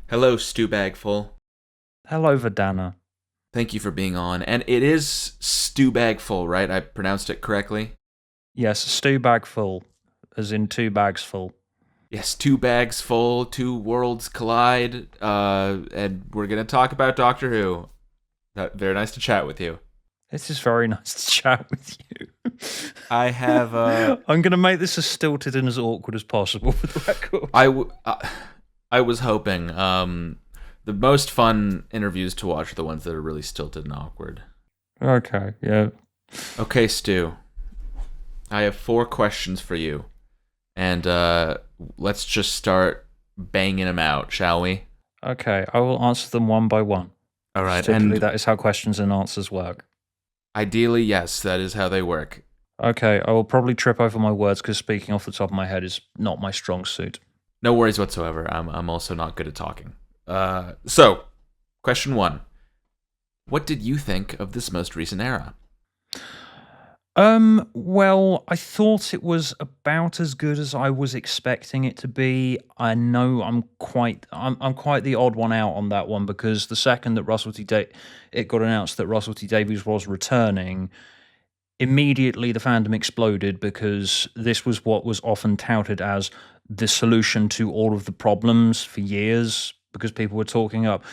Hello, Stubagful. Hello, Verdana. Thank you for being on. And it is Stubagful, right? I pronounced it correctly? Yes, stew bag full, as in two bags full. Yes, two bags full, two worlds collide, and we're going to talk about Doctor Who. Very nice to chat with you. This is very nice to chat with you. I have, I'm going to make this as stilted and as awkward as possible for the record. I, w- I was hoping, the most fun interviews to watch are the ones that are really stilted and awkward. Okay, yeah. Okay, Stu, I have four questions for you. And let's just start banging them out, shall we? Okay, I will answer them one by one. All right. Typically, And that is how questions and answers work. ideally, yes, that is how they work. Okay, I will probably trip over my words because speaking off the top of my head is not my strong suit. No worries whatsoever. I'm also not good at talking. So, question one: what did you think of this most recent era? Well, I thought it was about as good as I was expecting it to be. I know I'm quite the odd one out on that one because the second that it got announced that Russell T Davies was returning, immediately the fandom exploded because this was what was often touted as the solution to all of the problems for years because people were talking up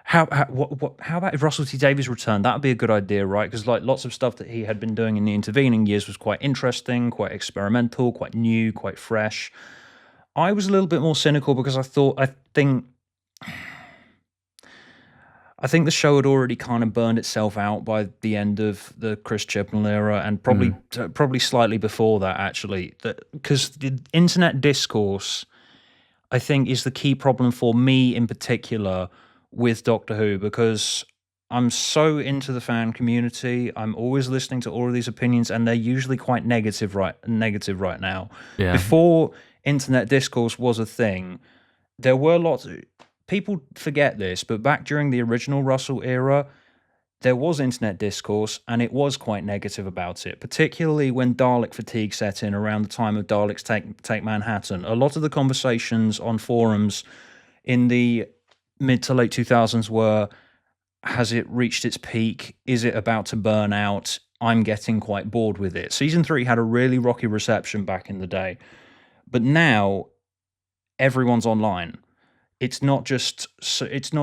how about if Russell T Davies returned? That would be a good idea, right? Because like lots of stuff that he had been doing in the intervening years was quite interesting, quite experimental, quite new, quite fresh. I was a little bit more cynical because I think the show had already kind of burned itself out by the end of the Chris Chibnall era, and Mm. probably slightly before that actually. Because the internet discourse, I think, is the key problem for me in particular with Doctor Who because I'm so into the fan community. I'm always listening to all of these opinions, and they're usually quite negative right now. Yeah. Before internet discourse was a thing, there were lots. People forget this, but back during the original Russell era, there was internet discourse, and it was quite negative about it, particularly when Dalek fatigue set in around the time of Daleks Take Manhattan. A lot of the conversations on forums in the mid to late 2000s were, has it reached its peak? Is it about to burn out? I'm getting quite bored with it. Season 3 had a really rocky reception back in the day, but now everyone's online. It's not just in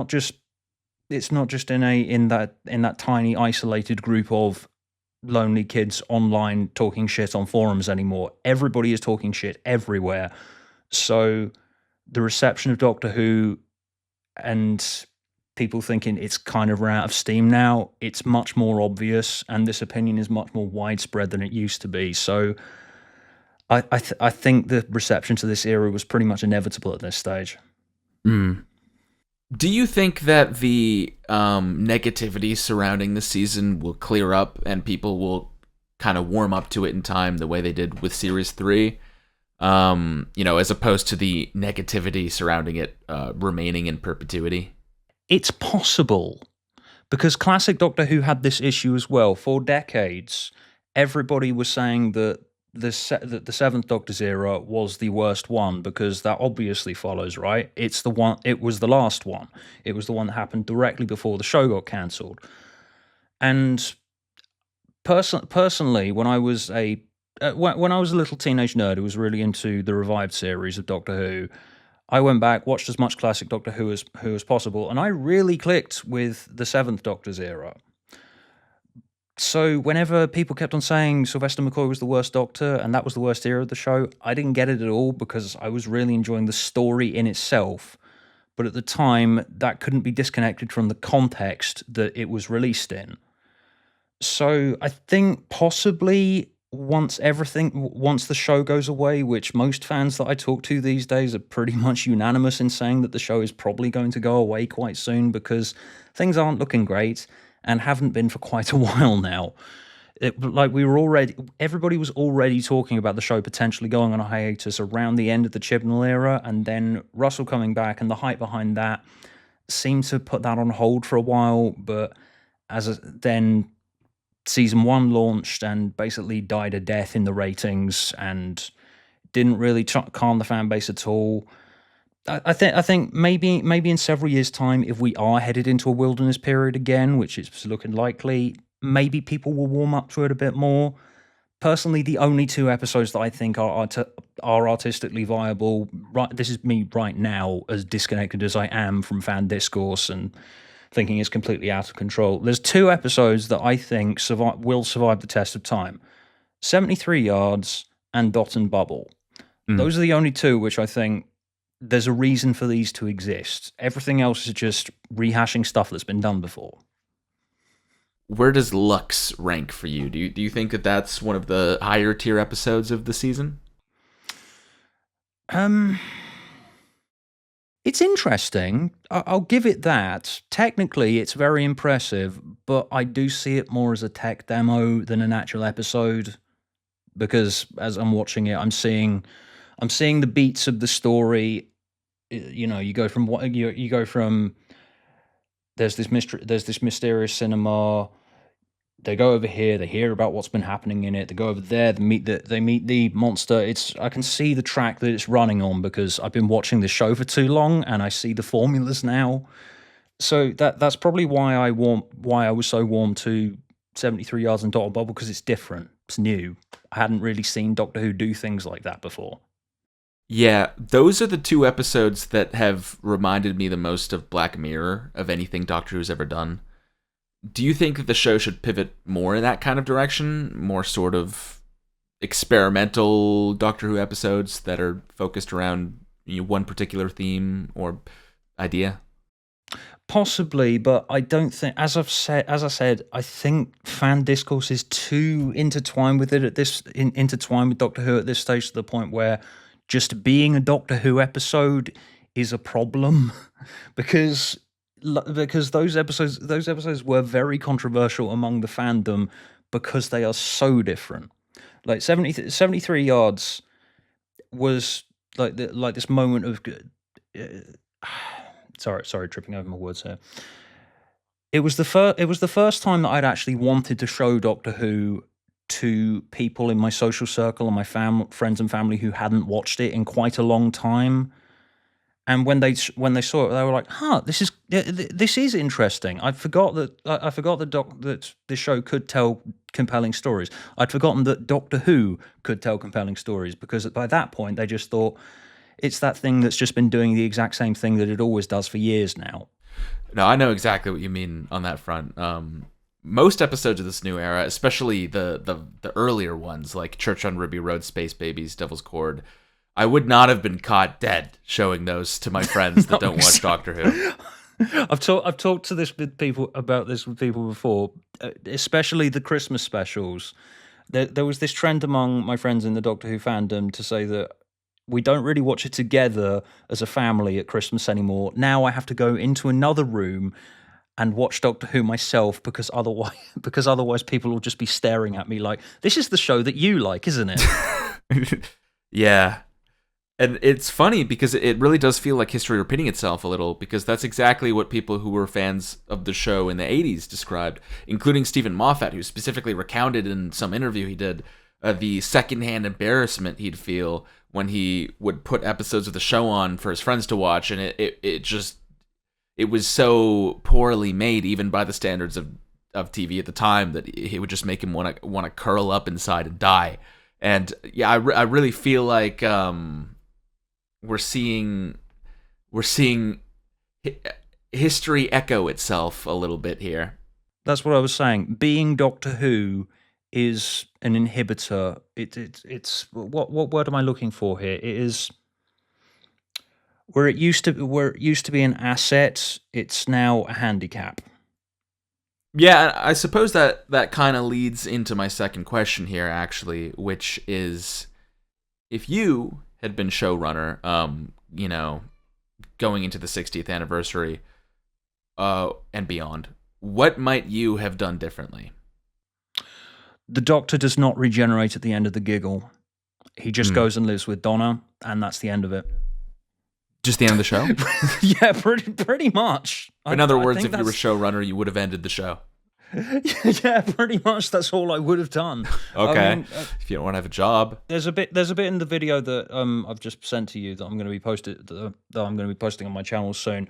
that tiny isolated group of lonely kids online talking shit on forums anymore. Everybody is talking shit everywhere. So the reception of Doctor Who and people thinking it's kind of run out of steam now, it's much more obvious, and this opinion is much more widespread than it used to be. So I think the reception to this era was pretty much inevitable at this stage. Mm. Do you think that the negativity surrounding the season will clear up and people will kind of warm up to it in time the way they did with Series 3? As opposed to the negativity surrounding it remaining in perpetuity? It's possible because classic Doctor Who had this issue as well. For decades, everybody was saying that that the Seventh Doctor's era was the worst one because that obviously follows, right? It's the one. It was the last one. It was the one that happened directly before the show got cancelled. And personally, when I was a little teenage nerd who was really into the revived series of Doctor Who, I went back, watched as much classic Doctor Who as possible, and I really clicked with the Seventh Doctor's era. So whenever people kept on saying Sylvester McCoy was the worst Doctor and that was the worst era of the show, I didn't get it at all because I was really enjoying the story in itself. But at the time, that couldn't be disconnected from the context that it was released in. So I think possibly once the show goes away, which most fans that I talk to these days are pretty much unanimous in saying that the show is probably going to go away quite soon because things aren't looking great and haven't been for quite a while now. Everybody was already talking about the show potentially going on a hiatus around the end of the Chibnall era, and then Russell coming back and the hype behind that seemed to put that on hold for a while. But then season 1 launched and basically died a death in the ratings and didn't really calm the fan base at all. I think maybe in several years' time, if we are headed into a wilderness period again, which is looking likely, maybe people will warm up to it a bit more. Personally, the only two episodes that I think are artistically viable. Right, this is me right now, as disconnected as I am from fan discourse and thinking it's completely out of control. There's two episodes that I think will survive the test of time: 73 Yards and Dot and Bubble. Mm. Those are the only two which I think there's a reason for these to exist. Everything else is just rehashing stuff that's been done before. Where does Lux rank for you? Do you think that that's one of the higher tier episodes of the season? Um, it's interesting. I'll give it that. Technically, it's very impressive, but I do see it more as a tech demo than an actual episode. Because as I'm watching it, I'm seeing the beats of the story. You know, you go from what you go from. There's this mystery. There's this mysterious cinema. They go over here. They hear about what's been happening in it. They go over there. They meet the monster. I can see the track that it's running on because I've been watching this show for too long, and I see the formulas now. So that's probably why I was so warm to 73 Yards and Dot and Bubble, because it's different. It's new. I hadn't really seen Doctor Who do things like that before. Yeah, those are the two episodes that have reminded me the most of Black Mirror, of anything Doctor Who's ever done. Do you think that the show should pivot more in that kind of direction? More sort of experimental Doctor Who episodes that are focused around one particular theme or idea? Possibly, but I don't think, as I said, I think fan discourse is too intertwined with it intertwined with Doctor Who at this stage, to the point where just being a Doctor Who episode is a problem because those episodes were very controversial among the fandom because they are so different. Like 73 Yards was like this moment of sorry, tripping over my words here. It was the first time that I'd actually wanted to show Doctor Who to people in my social circle and my friends and family who hadn't watched it in quite a long time. And when they saw it, they were like, "Huh, this is interesting." I forgot that this show could tell compelling stories. I'd forgotten that Doctor Who could tell compelling stories, because by that point they just thought it's that thing that's just been doing the exact same thing that it always does for years now. No, I know exactly what you mean on that front. Most episodes of this new era, especially the earlier ones like Church on Ruby Road, Space Babies, Devil's Cord, I would not have been caught dead showing those to my friends that don't watch Doctor Who. I've talked to this with people about this with people before, especially the Christmas specials. There was this trend among my friends in the Doctor Who fandom to say that we don't really watch it together as a family at Christmas anymore. Now I have to go into another room and watch Doctor Who myself, because otherwise people will just be staring at me like, "This is the show that you like, isn't it?" Yeah. And it's funny because it really does feel like history repeating itself a little, because that's exactly what people who were fans of the show in the 80s described, including Stephen Moffat, who specifically recounted in some interview he did the secondhand embarrassment he'd feel when he would put episodes of the show on for his friends to watch, and it was so poorly made, even by the standards of TV at the time, that it would just make him want to curl up inside and die. And yeah, I really feel like we're seeing history echo itself a little bit here. That's what I was saying. Being Doctor Who is an inhibitor. It's what word am I looking for here? It is where it used to be an asset. It's now a handicap. Yeah, I suppose that kind of leads into my second question here, actually, which is, if you had been showrunner, going into the 60th anniversary, and beyond, what might you have done differently? The Doctor does not regenerate at the end of the giggle. He just goes and lives with Donna, and that's the end of it. Just the end of the show? Yeah, pretty much. In other words, if you were showrunner, you would have ended the show. Yeah, pretty much. That's all I would have done. I Okay, mean, if you don't want to have a job. there's a bit in the video that I've just sent to you that I'm going to be posting on my channel soon.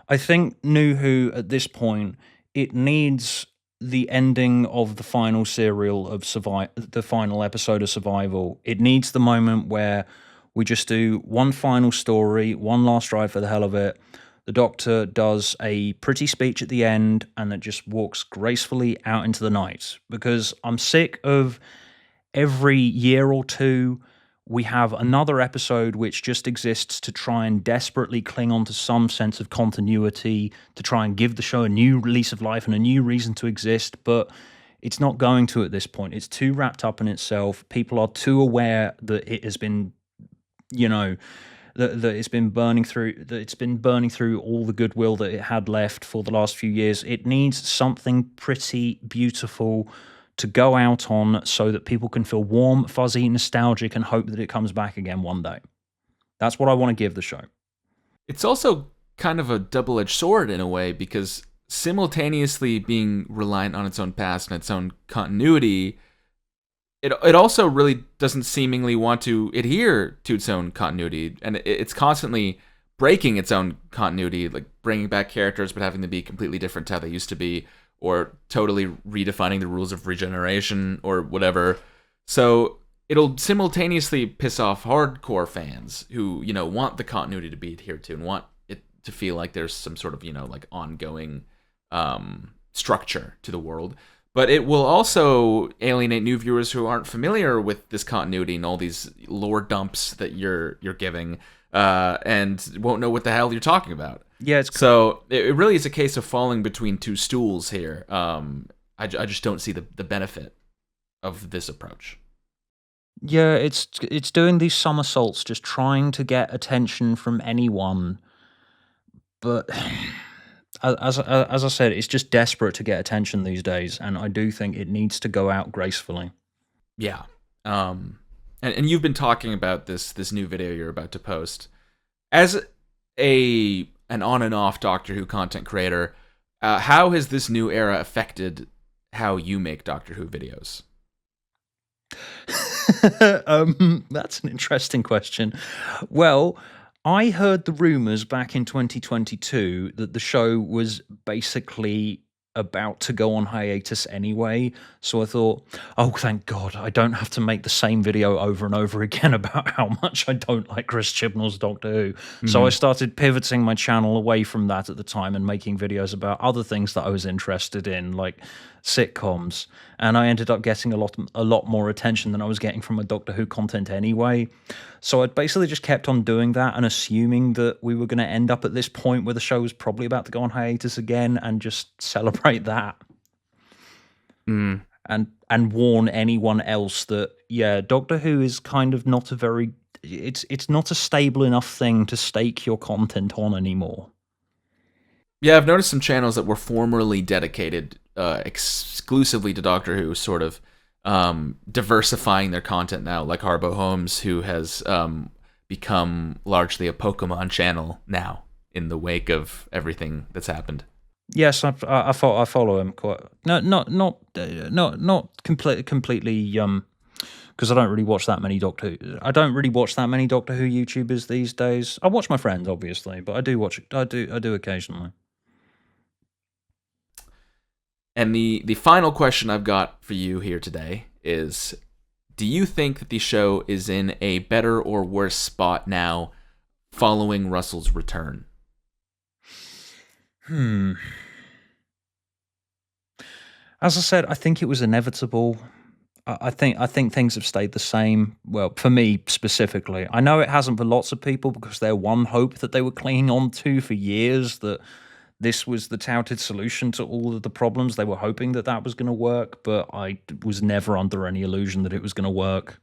I think New Who at this point, it needs the ending of the final serial of the final episode of Survival. It needs the moment where we just do one final story, one last drive for the hell of it. The Doctor does a pretty speech at the end and it just walks gracefully out into the night, because I'm sick of every year or two we have another episode which just exists to try and desperately cling on to some sense of continuity, to try and give the show a new lease of life and a new reason to exist, but it's not going to at this point. It's too wrapped up in itself. People are too aware that it has been, you know, that it's been burning through all the goodwill that it had left for the last few years. It needs something pretty beautiful to go out on so that people can feel warm, fuzzy, nostalgic, and hope that it comes back again one day. That's what I want to give the show. It's also kind of a double-edged sword in a way, because simultaneously being reliant on its own past and its own continuity, it also really doesn't seemingly want to adhere to its own continuity, and it's constantly breaking its own continuity, like bringing back characters but having them be completely different to how they used to be, or totally redefining the rules of regeneration or whatever. So it'll simultaneously piss off hardcore fans who, want the continuity to be adhered to and want it to feel like there's some sort of, like ongoing structure to the world. But it will also alienate new viewers who aren't familiar with this continuity and all these lore dumps that you're giving, and won't know what the hell you're talking about. Yeah, so it really is a case of falling between two stools here. I just don't see the benefit of this approach. Yeah, it's doing these somersaults, just trying to get attention from anyone. But as I said, it's just desperate to get attention these days, and I do think it needs to go out gracefully. Yeah. And you've been talking about this new video you're about to post. As an on and off Doctor Who content creator, how has this new era affected how you make Doctor Who videos? That's an interesting question. Well, I heard the rumors back in 2022 that the show was basically about to go on hiatus anyway. So I thought, oh, thank God, I don't have to make the same video over and over again about how much I don't like Chris Chibnall's Doctor Who. Mm-hmm. So I started pivoting my channel away from that at the time and making videos about other things that I was interested in, like sitcoms. And I ended up getting a lot more attention than I was getting from my Doctor Who content anyway. So I'd basically just kept on doing that and assuming that we were going to end up at this point where the show was probably about to go on hiatus again, and just celebrate that. And warn anyone else that, yeah, Doctor Who is kind of not a very... It's not a stable enough thing to stake your content on anymore. Yeah, I've noticed some channels that were formerly dedicated exclusively to Doctor Who sort of diversifying their content now, like Harbo Holmes, who has become largely a Pokemon channel now in the wake of everything that's happened. Yes, I follow him quite. Not completely. Because I don't really watch that many Doctor Who. I don't really watch that many Doctor Who YouTubers these days. I watch my friends, obviously, but I do occasionally. And the final question I've got for you here today is, do you think that the show is in a better or worse spot now following Russell's return? As I said, I think it was inevitable. I think things have stayed the same. Well, for me specifically, I know it hasn't for lots of people, because their one hope that they were clinging on to for years, that this was the touted solution to all of the problems. They were hoping that was going to work, but I was never under any illusion that it was going to work.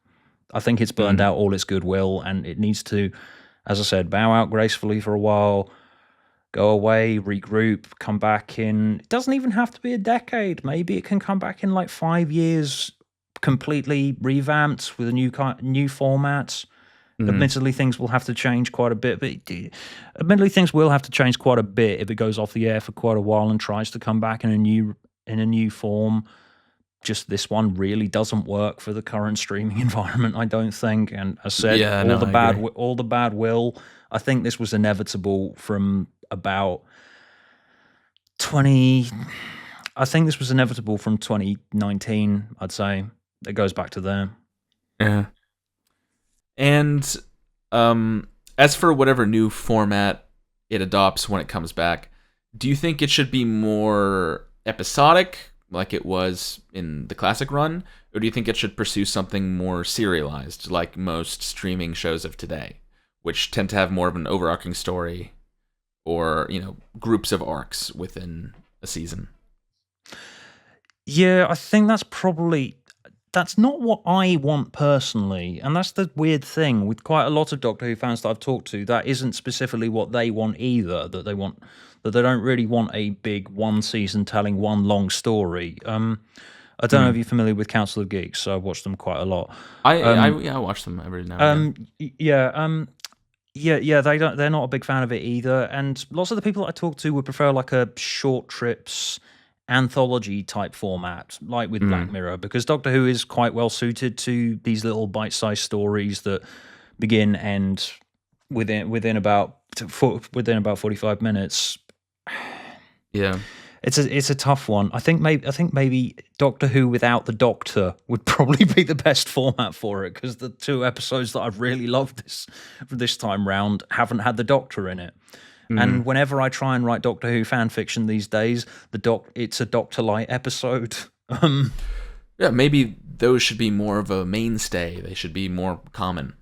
I think it's burned out all its goodwill, and it needs to, as I said, bow out gracefully for a while, go away, regroup, come back in... It doesn't even have to be a decade. Maybe it can come back in like 5 years, completely revamped with a new format. Admittedly, things will have to change quite a bit. But admittedly, things will have to change quite a bit if it goes off the air for quite a while and tries to come back in a in a new form. Just this one really doesn't work for the current streaming environment, I don't think. And as I said, Yeah, no, I agree. all the bad will. I think this was inevitable from about 20. I think this was inevitable from 2019. I'd say it goes back to there. Yeah. And as for whatever new format it adopts when it comes back, do you think it should be more episodic, like it was in the classic run, or do you think it should pursue something more serialized, like most streaming shows of today, which tend to have more of an overarching story, or groups of arcs within a season? Yeah, I think that's not what I want personally, and that's the weird thing with quite a lot of Doctor Who fans that I've talked to. That isn't specifically what they want either. That they don't really want a big one season telling one long story. I don't know if you're familiar with Council of Geeks, so I've watched them quite a lot. I watch them every now and then. Yeah, they're not a big fan of it either, and lots of the people that I talk to would prefer like a short trips anthology type format, like with Black Mirror, because Doctor Who is quite well suited to these little bite-sized stories that begin and within about 45 minutes. Yeah. It's a tough one. I think maybe Doctor Who without the Doctor would probably be the best format for it, because the 2 episodes that I've really loved this time round haven't had the Doctor in it. And whenever I try and write Doctor Who fan fiction these days, it's a Doctor Light episode. Yeah, maybe those should be more of a mainstay. They should be more common.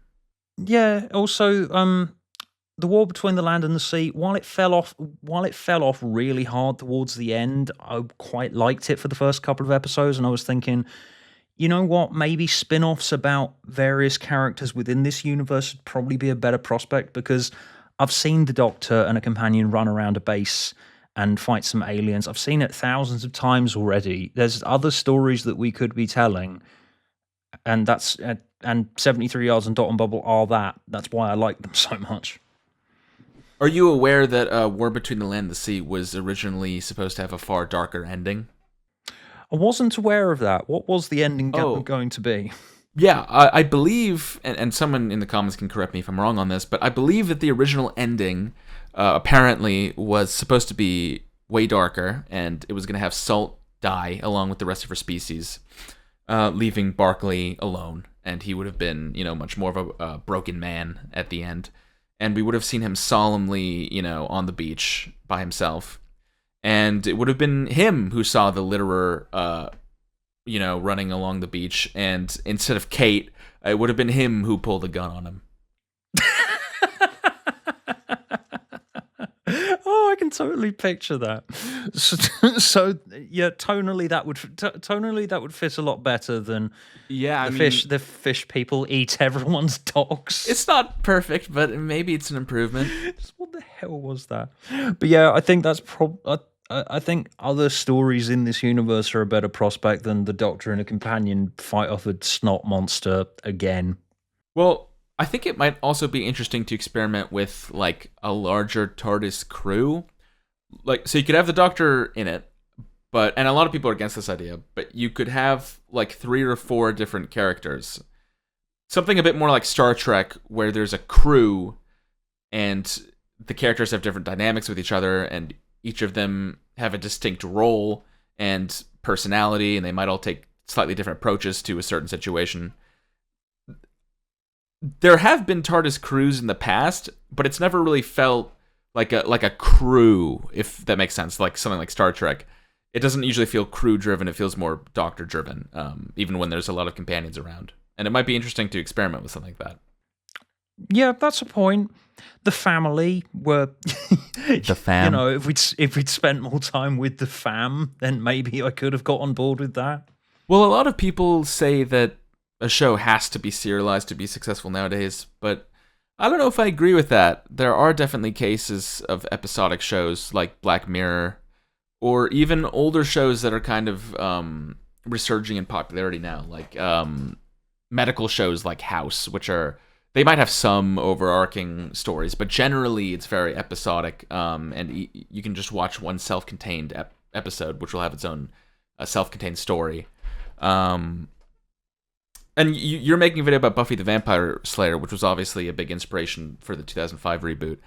Yeah. Also, the War Between the Land and the Sea, while it fell off really hard towards the end, I quite liked it for the first couple of episodes, and I was thinking, you know what, maybe spin-offs about various characters within this universe would probably be a better prospect, because I've seen the Doctor and a companion run around a base and fight some aliens. I've seen it thousands of times already. There's other stories that we could be telling, and 73 Yards and Dot and Bubble are that. That's why I like them so much. Are you aware that War Between the Land and the Sea was originally supposed to have a far darker ending? I wasn't aware of that. What was the ending going to be? Yeah, I believe, and someone in the comments can correct me if I'm wrong on this, but I believe that the original ending apparently was supposed to be way darker, and it was going to have Salt die along with the rest of her species, leaving Barclay alone, and he would have been, much more of a broken man at the end, and we would have seen him solemnly, on the beach by himself, and it would have been him who saw the Litterer running along the beach, and instead of Kate, it would have been him who pulled the gun on him. Oh, I can totally picture that. So yeah, tonally that would fit a lot better than the fish people eat everyone's dogs. It's not perfect, but maybe it's an improvement. What the hell was that? But yeah, I think that's I think other stories in this universe are a better prospect than the Doctor and a companion fight off a snot monster again. Well, I think it might also be interesting to experiment with, like, a larger TARDIS crew. Like, so you could have the Doctor in it, and a lot of people are against this idea, but you could have, like, 3 or 4 different characters. Something a bit more like Star Trek, where there's a crew, and the characters have different dynamics with each other, and each of them have a distinct role and personality, and they might all take slightly different approaches to a certain situation. There have been TARDIS crews in the past, but it's never really felt like a crew, if that makes sense, like something like Star Trek. It doesn't usually feel crew-driven, it feels more Doctor-driven, even when there's a lot of companions around. And it might be interesting to experiment with something like that. Yeah, that's a point. The family were the fam. If we'd spent more time with the fam, then maybe I could have got on board with that. Well, a lot of people say that a show has to be serialized to be successful nowadays, but I don't know if I agree with that. There are definitely cases of episodic shows like Black Mirror, or even older shows that are kind of resurging in popularity now, like medical shows like House, which they might have some overarching stories, but generally it's very episodic, and you can just watch one self-contained episode, which will have its own a self-contained story. And you're making a video about Buffy the Vampire Slayer, which was obviously a big inspiration for the 2005 reboot.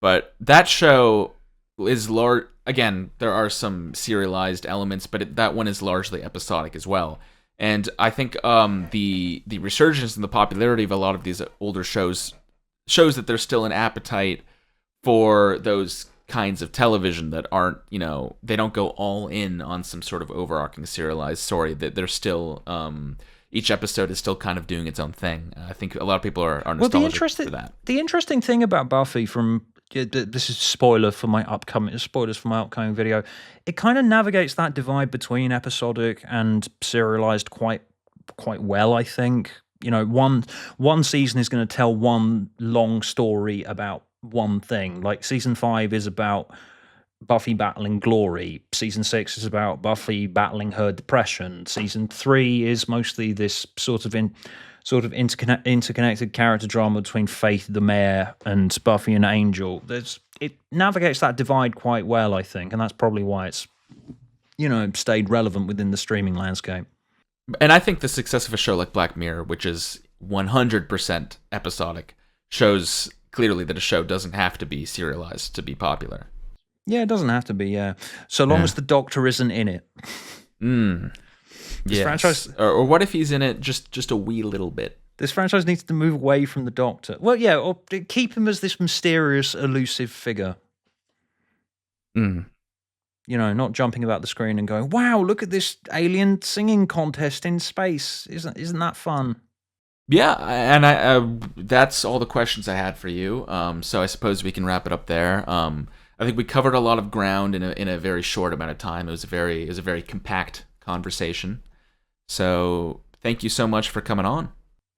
But that show is large. Again, there are some serialized elements, but that one is largely episodic as well. And I think the resurgence and the popularity of a lot of these older shows shows that there's still an appetite for those kinds of television that aren't, they don't go all in on some sort of overarching serialized story. That they're still each episode is still kind of doing its own thing. I think a lot of people are nostalgic for that. The interesting thing about Buffy, from this is spoilers for my upcoming video, it kind of navigates that divide between episodic and serialized quite well, I think. One season is going to tell one long story about one thing. Like season 5 is about Buffy battling Glory. Season 6 is about Buffy battling her depression. Season 3 is mostly this sort of interconnected character drama between Faith the Mayor and Buffy and Angel. It navigates that divide quite well, I think, and that's probably why it's stayed relevant within the streaming landscape. And I think the success of a show like Black Mirror, which is 100% episodic, shows clearly that a show doesn't have to be serialized to be popular. Yeah, it doesn't have to be, yeah. So long as the Doctor isn't in it. Yes. Franchise, or what if he's in it just a wee little bit? This franchise needs to move away from the Doctor. Well, yeah, or keep him as this mysterious, elusive figure. Not jumping about the screen and going, "Wow, look at this alien singing contest in space! Isn't that fun?" Yeah, and I that's all the questions I had for you. So I suppose we can wrap it up there. I think we covered a lot of ground in a very short amount of time. It was a very compact conversation. So thank you so much for coming on.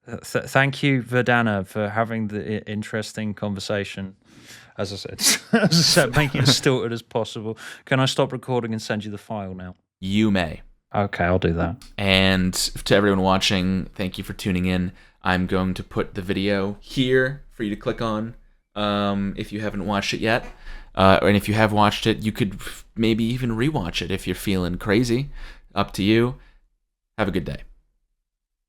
Thank you, Verdana, for having the interesting conversation. As I said, making it as stilted as possible. Can I stop recording and send you the file now? You may. Okay, I'll do that. And to everyone watching, thank you for tuning in. I'm going to put the video here for you to click on if you haven't watched it yet. And if you have watched it, you could maybe even rewatch it if you're feeling crazy. Up to you. Have a good day.